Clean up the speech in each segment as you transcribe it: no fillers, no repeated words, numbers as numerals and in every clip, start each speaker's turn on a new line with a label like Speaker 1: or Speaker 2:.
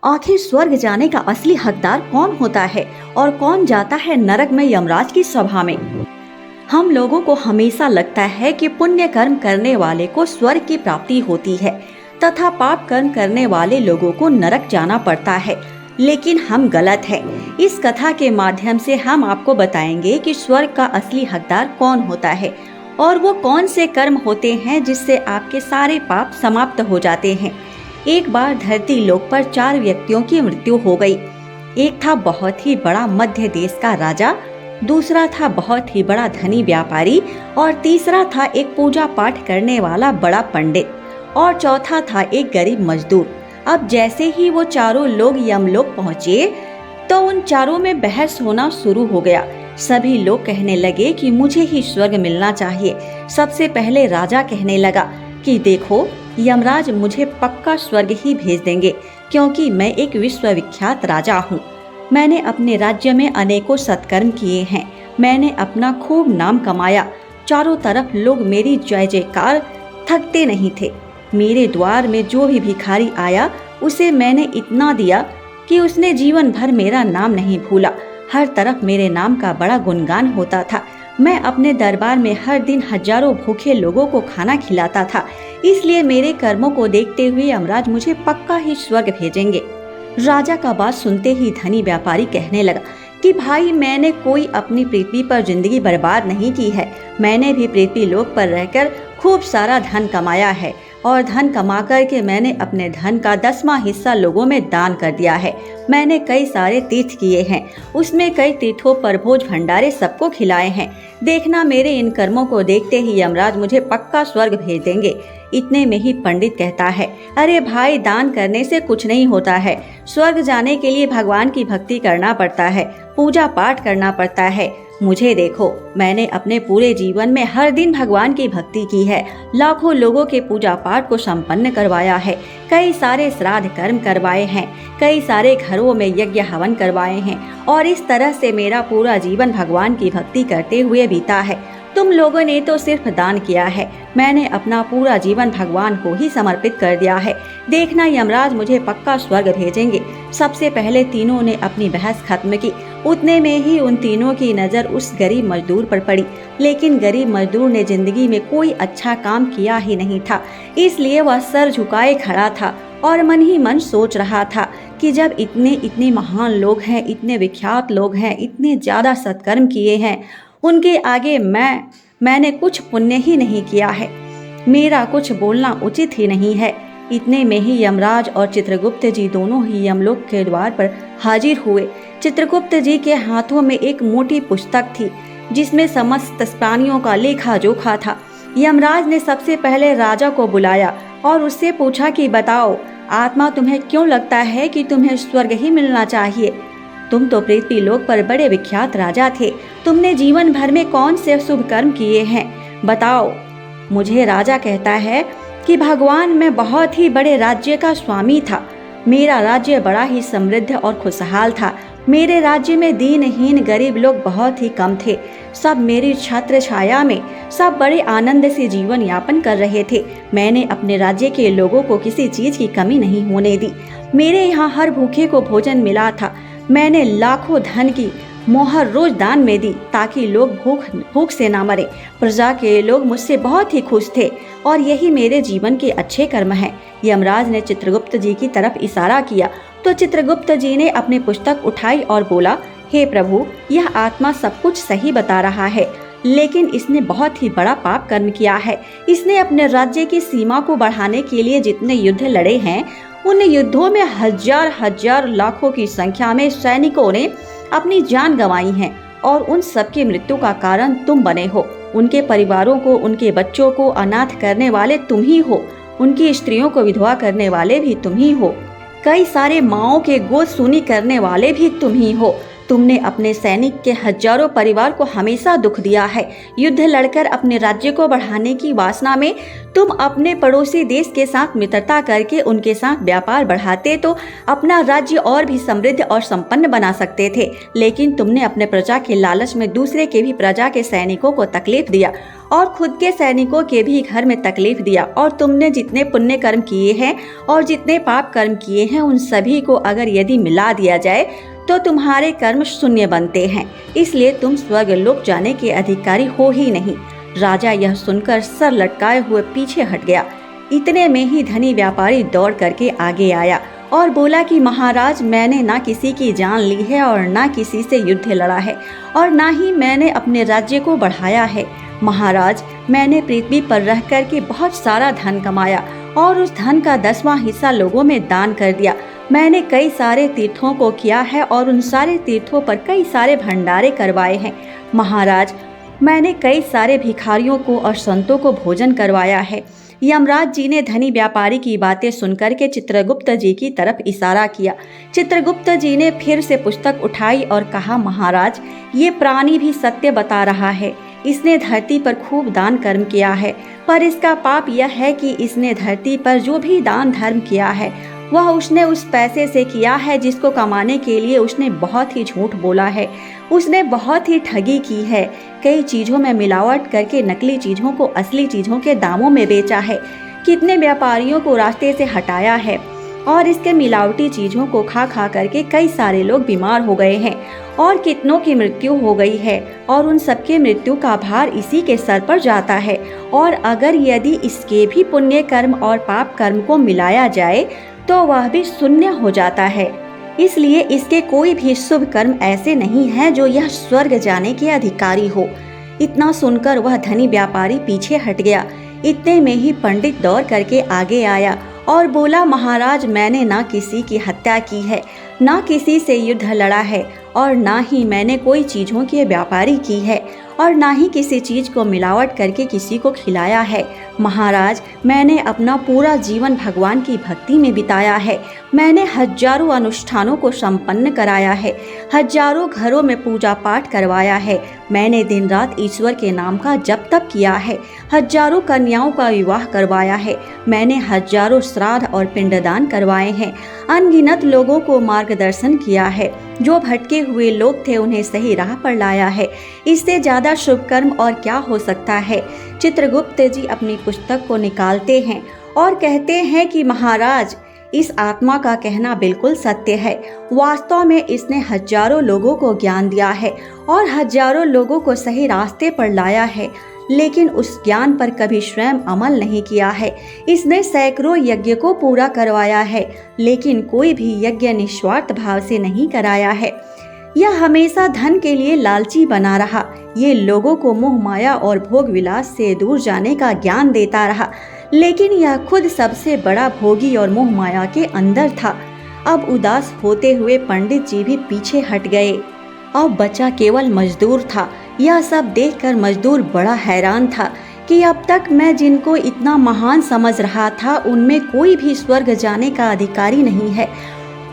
Speaker 1: आखिर स्वर्ग जाने का असली हकदार कौन होता है और कौन जाता है नरक में यमराज की सभा में। हम लोगों को हमेशा लगता है कि पुण्य कर्म करने वाले को स्वर्ग की प्राप्ति होती है तथा पाप कर्म करने वाले लोगों को नरक जाना पड़ता है, लेकिन हम गलत हैं। इस कथा के माध्यम से हम आपको बताएंगे कि स्वर्ग का असली हकदार कौन होता है और वो कौन से कर्म होते हैं जिससे आपके सारे पाप समाप्त हो जाते हैं। एक बार धरती लोक पर 4 व्यक्तियों की मृत्यु हो गई। एक था बहुत ही बड़ा मध्य देश का राजा, दूसरा था बहुत ही बड़ा धनी व्यापारी और तीसरा था एक पूजा पाठ करने वाला बड़ा पंडित और चौथा था एक गरीब मजदूर। अब जैसे ही वो चारों लोग यमलोक पहुँचे तो उन चारों में बहस होना शुरू हो गया। सभी लोग कहने लगे कि मुझे ही स्वर्ग मिलना चाहिए। सबसे पहले राजा कहने लगा कि देखो, यमराज मुझे पक्का स्वर्ग ही भेज देंगे क्योंकि मैं एक विश्वविख्यात राजा हूँ। मैंने अपने राज्य में अनेकों सत्कर्म किए हैं। मैंने अपना खूब नाम कमाया। चारों तरफ लोग मेरी जय जयकार थकते नहीं थे। मेरे द्वार में जो भी भिखारी आया उसे मैंने इतना दिया कि उसने जीवन भर मेरा नाम नहीं भूला। हर तरफ मेरे नाम का बड़ा गुणगान होता था। मैं अपने दरबार में हर दिन हजारों भूखे लोगों को खाना खिलाता था। इसलिए मेरे कर्मों को देखते हुए यमराज मुझे पक्का ही स्वर्ग भेजेंगे। राजा का बात सुनते ही धनी व्यापारी कहने लगा कि भाई, मैंने कोई अपनी पृथ्वी पर जिंदगी बर्बाद नहीं की है। मैंने भी पृथ्वी लोक पर रहकर खूब सारा धन कमाया है और धन कमा कर के मैंने अपने धन का 10वां हिस्सा लोगों में दान कर दिया है। मैंने कई सारे तीर्थ किए हैं, उसमें कई तीर्थों पर भोज भंडारे सबको खिलाए हैं। देखना, मेरे इन कर्मों को देखते ही यमराज मुझे पक्का स्वर्ग भेज देंगे। इतने में ही पंडित कहता है, अरे भाई, दान करने से कुछ नहीं होता है। स्वर्ग जाने के लिए भगवान की भक्ति करना पड़ता है, पूजा पाठ करना पड़ता है। मुझे देखो, मैंने अपने पूरे जीवन में हर दिन भगवान की भक्ति की है, लाखों लोगों के पूजा पाठ को संपन्न करवाया है, कई सारे श्राद्ध कर्म करवाए हैं, कई सारे घरों में यज्ञ हवन करवाए हैं और इस तरह से मेरा पूरा जीवन भगवान की भक्ति करते हुए बीता है। तुम लोगों ने तो सिर्फ दान किया है, मैंने अपना पूरा जीवन भगवान को ही समर्पित कर दिया है। देखना, यमराज मुझे पक्का स्वर्ग भेजेंगे। सबसे पहले तीनों ने अपनी बहस खत्म की। उतने में ही उन तीनों की नज़र उस गरीब मजदूर पर पड़ी, लेकिन गरीब मजदूर ने जिंदगी में कोई अच्छा काम किया ही नहीं था। इसलिए वह सर झुकाए खड़ा था और मन ही मन सोच रहा था कि जब इतने महान लोग हैं, इतने विख्यात लोग हैं, इतने ज़्यादा सत्कर्म किए हैं, उनके आगे मैंने कुछ पुण्य ही नहीं किया है। मेरा कुछ बोलना उचित ही नहीं है। इतने में ही यमराज और चित्रगुप्त जी दोनों ही यमलोक के द्वार पर हाजिर हुए। चित्रगुप्त जी के हाथों में एक मोटी पुस्तक थी जिसमें समस्त प्राणियों का लेखा जोखा था। यमराज ने सबसे पहले राजा को बुलाया और उससे पूछा कि बताओ, आत्मा, तुम्हें क्यों लगता है कि तुम्हें स्वर्ग ही मिलना चाहिए? तुम तो पृथ्वी लोक पर बड़े विख्यात राजा थे। तुमने जीवन भर में कौन से शुभ कर्म किए हैं, बताओ। मुझे राजा कहता है कि भगवान, मैं बहुत ही बड़े राज्य का स्वामी था। मेरा राज्य बड़ा ही समृद्ध और खुशहाल था। मेरे राज्य में दीनहीन गरीब लोग बहुत ही कम थे। सब मेरी छत्र छाया में सब बड़े आनंद से जीवन यापन कर रहे थे। मैंने अपने राज्य के लोगों को किसी चीज की कमी नहीं होने दी। मेरे यहाँ हर भूखे को भोजन मिला था। मैंने लाखों धन की मोहर रोज दान में दी ताकि लोग भूख से ना मरे। प्रजा के लोग मुझसे बहुत ही खुश थे और यही मेरे जीवन के अच्छे कर्म हैं। यमराज ने चित्रगुप्त जी की तरफ इशारा किया तो चित्रगुप्त जी ने अपनी पुस्तक उठाई और बोला, हे प्रभु, यह आत्मा सब कुछ सही बता रहा है, लेकिन इसने बहुत ही बड़ा पाप कर्म किया है। इसने अपने राज्य की सीमा को बढ़ाने के लिए जितने युद्ध लड़े हैं, उन युद्धों में हजार लाखों की संख्या में सैनिकों ने अपनी जान गंवाई है और उन सबकी मृत्यु का कारण तुम बने हो। उनके परिवारों को, उनके बच्चों को अनाथ करने वाले तुम ही हो। उनकी स्त्रियों को विधवा करने वाले भी तुम ही हो। कई सारे माओं के गोद सूनी करने वाले भी तुम ही हो। तुमने अपने सैनिक के हजारों परिवार को हमेशा दुख दिया है। युद्ध लड़कर अपने राज्य को बढ़ाने की वासना में तुम अपने पड़ोसी देश के साथ मित्रता करके उनके साथ व्यापार बढ़ाते तो अपना राज्य और भी समृद्ध और संपन्न बना सकते थे। लेकिन तुमने अपने प्रजा के लालच में दूसरे के भी प्रजा के सैनिकों को तकलीफ दिया और खुद के सैनिकों के भी घर में तकलीफ दिया। और तुमने जितने पुण्य कर्म किए हैं और जितने पाप कर्म किए हैं उन सभी को अगर यदि मिला दिया जाए तो तुम्हारे कर्म शून्य बनते हैं, इसलिए तुम स्वर्ग लोक जाने के अधिकारी हो ही नहीं। राजा यह सुनकर सर लटकाए हुए पीछे हट गया। इतने में ही धनी व्यापारी दौड़ करके आगे आया और बोला कि महाराज, मैंने ना किसी की जान ली है और ना किसी से युद्ध लड़ा है और ना ही मैंने अपने राज्य को बढ़ाया है। महाराज, मैंने पृथ्वी पर रह करके बहुत सारा धन कमाया और उस धन का 10वां हिस्सा लोगों में दान कर दिया। मैंने कई सारे तीर्थों को किया है और उन सारे तीर्थों पर कई सारे भंडारे करवाए हैं। महाराज, मैंने कई सारे भिखारियों को और संतों को भोजन करवाया है। यमराज जी ने धनी व्यापारी की बातें सुनकर के चित्रगुप्त जी की तरफ इशारा किया। चित्रगुप्त जी ने फिर से पुस्तक उठाई और कहा, महाराज, ये प्राणी भी सत्य बता रहा है। इसने धरती पर खूब दान कर्म किया है, पर इसका पाप यह है कि इसने धरती पर जो भी दान धर्म किया है वह उसने उस पैसे से किया है जिसको कमाने के लिए उसने बहुत ही झूठ बोला है। उसने बहुत ही ठगी की है। कई चीज़ों में मिलावट करके नकली चीज़ों को असली चीज़ों के दामों में बेचा है। कितने व्यापारियों को रास्ते से हटाया है और इसके मिलावटी चीज़ों को खा खा करके कई सारे लोग बीमार हो गए हैं और कितनों की मृत्यु हो गई है और उन सबके मृत्यु का भार इसी के सर पर जाता है। और अगर यदि इसके भी पुण्य कर्म और पाप कर्म को मिलाया जाए तो वह भी शून्य हो जाता है। इसलिए इसके कोई भी शुभ कर्म ऐसे नहीं हैं जो यह स्वर्ग जाने के अधिकारी हो। इतना सुनकर वह धनी व्यापारी पीछे हट गया। इतने में ही पंडित दौड़ करके आगे आया और बोला, महाराज, मैंने ना किसी की हत्या की है, ना किसी से युद्ध लड़ा है और ना ही मैंने कोई चीज़ों की व्यापारी की है और ना ही किसी चीज़ को मिलावट करके किसी को खिलाया है। महाराज, मैंने अपना पूरा जीवन भगवान की भक्ति में बिताया है। मैंने हजारों अनुष्ठानों को संपन्न कराया है, हजारों घरों में पूजा पाठ करवाया है। मैंने दिन रात ईश्वर के नाम का जप तप किया है, हजारों कन्याओं का विवाह करवाया है। मैंने हजारों श्राद्ध और पिंडदान करवाए हैं, अनगिनत लोगों को मार्गदर्शन किया है, जो भटके हुए लोग थे उन्हें सही राह पर लाया है। इससे ज्यादा शुभ कर्म और क्या हो सकता है। चित्रगुप्त जी अपनी पुस्तक को निकालते हैं और कहते हैं कि महाराज, इस आत्मा का कहना बिल्कुल सत्य है। वास्तव में इसने हजारों लोगों को ज्ञान दिया है और हजारों लोगों को सही रास्ते पर लाया है, लेकिन उस ज्ञान पर कभी स्वयं अमल नहीं किया है। इसने सैकड़ों यज्ञ को पूरा करवाया है, लेकिन कोई भी यज्ञ निस्वार्थ भाव से नहीं कराया है। यह हमेशा धन के लिए लालची बना रहा। ये लोगों को मोह माया और भोग विलास से दूर जाने का ज्ञान देता रहा, लेकिन यह खुद सबसे बड़ा भोगी और मोह माया के अंदर था। अब उदास होते हुए पंडित जी भी पीछे हट गए। अब बचा केवल मजदूर था। यह सब देखकर मजदूर बड़ा हैरान था कि अब तक मैं जिनको इतना महान समझ रहा था उनमें कोई भी स्वर्ग जाने का अधिकारी नहीं है,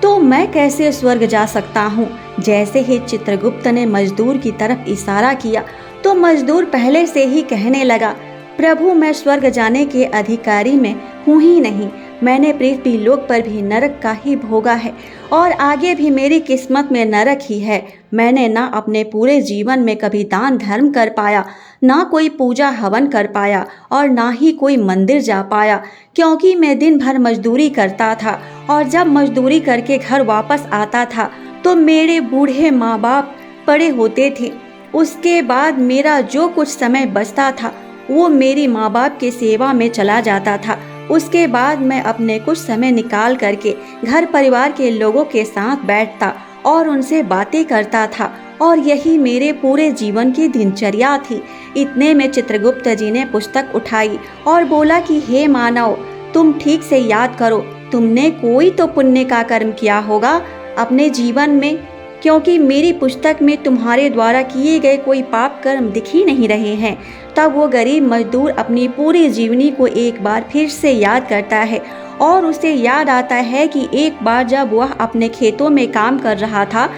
Speaker 1: तो मैं कैसे स्वर्ग जा सकता हूँ। जैसे ही चित्रगुप्त ने मजदूर की तरफ इशारा किया तो मजदूर पहले से ही कहने लगा, प्रभु, मैं स्वर्ग जाने के अधिकारी में हूँ ही नहीं। मैंने पृथ्वी लोक पर भी नरक का ही भोगा है और आगे भी मेरी किस्मत में नरक ही है। मैंने ना अपने पूरे जीवन में कभी दान धर्म कर पाया, ना कोई पूजा हवन कर पाया और ना ही कोई मंदिर जा पाया, क्योंकि मैं दिन भर मजदूरी करता था और जब मजदूरी करके घर वापस आता था तो मेरे बूढ़े माँ बाप पड़े होते थे। उसके बाद मेरा जो कुछ समय बचता था वो मेरी माँ बाप के सेवा में चला जाता था। उसके बाद मैं अपने कुछ समय निकाल करके घर परिवार के लोगों के साथ बैठता और उनसे बातें करता था और यही मेरे पूरे जीवन की दिनचर्या थी। इतने में चित्रगुप्त जी ने पुस्तक उठाई और बोला कि हे मानव, तुम ठीक से याद करो, तुमने कोई तो पुण्य का कर्म किया होगा अपने जीवन में, क्योंकि मेरी पुस्तक में तुम्हारे द्वारा किए गए कोई पाप कर्म दिख ही नहीं रहे हैं। तब वो गरीब मजदूर अपनी पूरी जीवनी को एक बार फिर से याद करता है और उसे याद आता है कि एक बार जब वह अपने खेतों में काम कर रहा था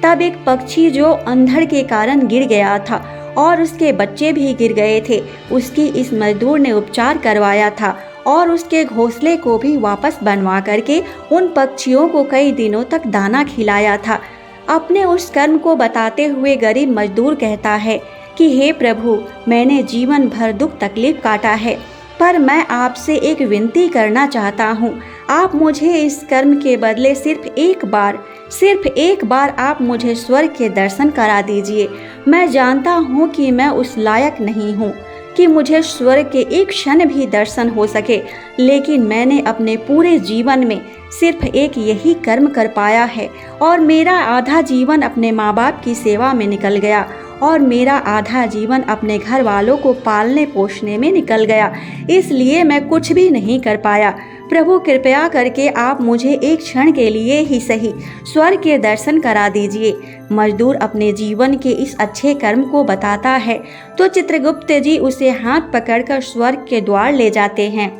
Speaker 1: तब एक पक्षी जो अंधड़ के कारण गिर गया था और उसके बच्चे भी गिर गए थे, उसकी इस मजदूर ने उपचार करवाया था और उसके घोंसले को भी वापस बनवा करके उन पक्षियों को कई दिनों तक दाना खिलाया था। अपने उस कर्म को बताते हुए गरीब मजदूर कहता है कि हे प्रभु, मैंने जीवन भर दुख तकलीफ काटा है, पर मैं आपसे एक विनती करना चाहता हूँ। आप मुझे इस कर्म के बदले सिर्फ एक बार आप मुझे स्वर्ग के दर्शन करा दीजिए। मैं जानता हूँ कि मैं उस लायक नहीं हूँ कि मुझे स्वर्ग के एक क्षण भी दर्शन हो सके, लेकिन मैंने अपने पूरे जीवन में सिर्फ एक यही कर्म कर पाया है और मेरा आधा जीवन अपने माँ बाप की सेवा में निकल गया और मेरा आधा जीवन अपने घर वालों को पालने पोषने में निकल गया, इसलिए मैं कुछ भी नहीं कर पाया। प्रभु, कृपया करके आप मुझे एक क्षण के लिए ही सही स्वर्ग के दर्शन करा दीजिए। मजदूर अपने जीवन के इस अच्छे कर्म को बताता है तो चित्रगुप्त जी उसे हाथ पकड़कर स्वर्ग के द्वार ले जाते हैं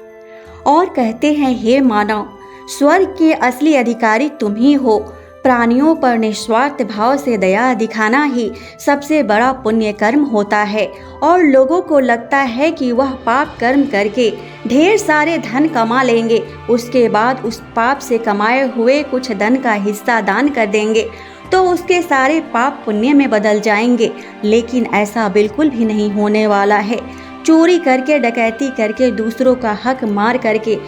Speaker 1: और कहते हैं, हे मानव, स्वर्ग के असली अधिकारी तुम ही हो। प्राणियों पर निस्वार्थ भाव से दया दिखाना ही सबसे बड़ा पुण्य कर्म होता है और लोगों को लगता है कि वह पाप कर्म करके ढेर सारे धन कमा लेंगे, उसके बाद उस पाप से कमाए हुए कुछ धन का हिस्सा दान कर देंगे तो उसके सारे पाप पुण्य में बदल जाएंगे। लेकिन ऐसा बिल्कुल भी नहीं होने वाला है। चोरी करके, डकैती करके, दूसरों का हक मार करके,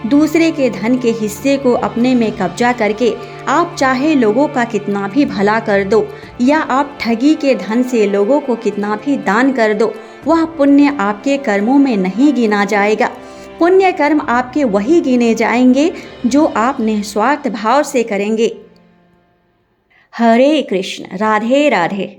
Speaker 1: दूसरे के धन के हिस्से को अपने में कब्जा करके आप चाहे लोगों का कितना भी भला कर दो या आप ठगी के धन से लोगों को कितना भी दान कर दो, वह पुण्य आपके कर्मों में नहीं गिना जाएगा। पुण्य कर्म आपके वही गिने जाएंगे जो आप निस्वार्थ भाव से करेंगे। हरे कृष्ण, राधे राधे।